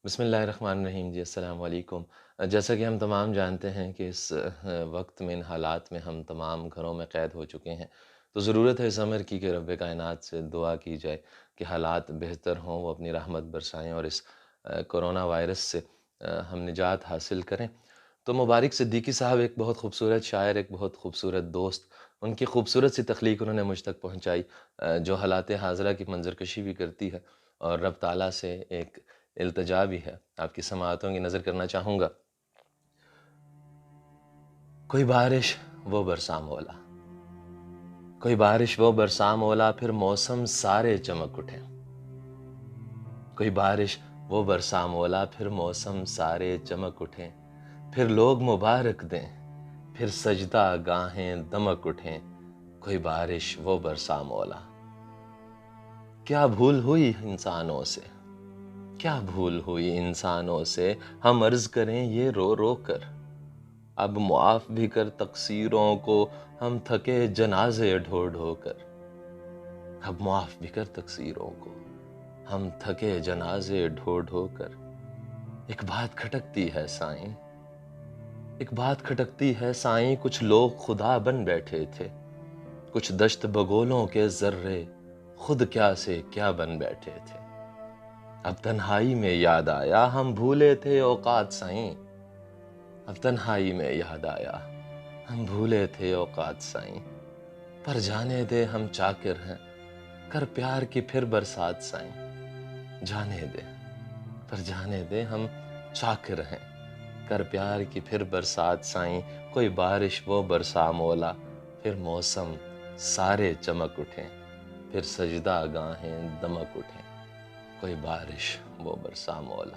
بسم اللہ الرحمن الرحیم جی السلام علیکم۔ جیسا کہ ہم تمام جانتے ہیں کہ اس وقت میں ان حالات میں ہم تمام گھروں میں قید ہو چکے ہیں، تو ضرورت ہے اس امر کی کہ رب کائنات سے دعا کی جائے کہ حالات بہتر ہوں، وہ اپنی رحمت برسائیں اور اس کرونا وائرس سے ہم نجات حاصل کریں۔ تو مبارک صدیقی صاحب ایک بہت خوبصورت شاعر، ایک بہت خوبصورت دوست، ان کی خوبصورت سی تخلیق انہوں نے مجھ تک پہنچائی، جو حالات حاضرہ کی منظر کشی بھی کرتی ہے اور رب تعالیٰ سے ایک التجا بھی ہے۔ آپ کی سماعتوں کی نظر کرنا چاہوں گا۔ کوئی بارش وہ برسا مولا، کوئی بارش وہ برسا مولا، پھر موسم سارے چمک اٹھیں۔ کوئی بارش وہ برسا مولا، پھر موسم سارے چمک اٹھیں۔ پھر لوگ مبارک دیں، پھر سجدہ گاہیں دمک اٹھیں۔ کوئی بارش وہ برسا مولا۔ کیا بھول ہوئی انسانوں سے، کیا بھول ہوئی انسانوں سے، ہم عرض کریں یہ رو رو کر۔ اب معاف بھی کر تقصیروں کو، ہم تھکے جنازے ڈھو ڈھو کر۔ اب معاف بھی کر تقصیروں کو، ہم تھکے جنازے ڈھو ڈھو کر۔ ایک بات کھٹکتی ہے سائیں، ایک بات کھٹکتی ہے سائیں، کچھ لوگ خدا بن بیٹھے تھے، کچھ دشت بگولوں کے ذرے خود کیا سے کیا بن بیٹھے تھے۔ اب تنہائی میں یاد آیا ہم بھولے تھے اوقات سائیں، اب تنہائی میں یاد آیا ہم بھولے تھے اوقات سائیں۔ پر جانے دے ہم چاکر ہیں، کر پیار کی پھر برسات سائیں۔ جانے دے، پر جانے دے ہم چاکر ہیں، کر پیار کی پھر برسات سائیں۔ کوئی بارش وہ برسا مولا، پھر موسم سارے چمک اٹھیں۔ پھر سجدہ گاہیں دمک اٹھیں۔ کوئی بارش وہ برسا مولا۔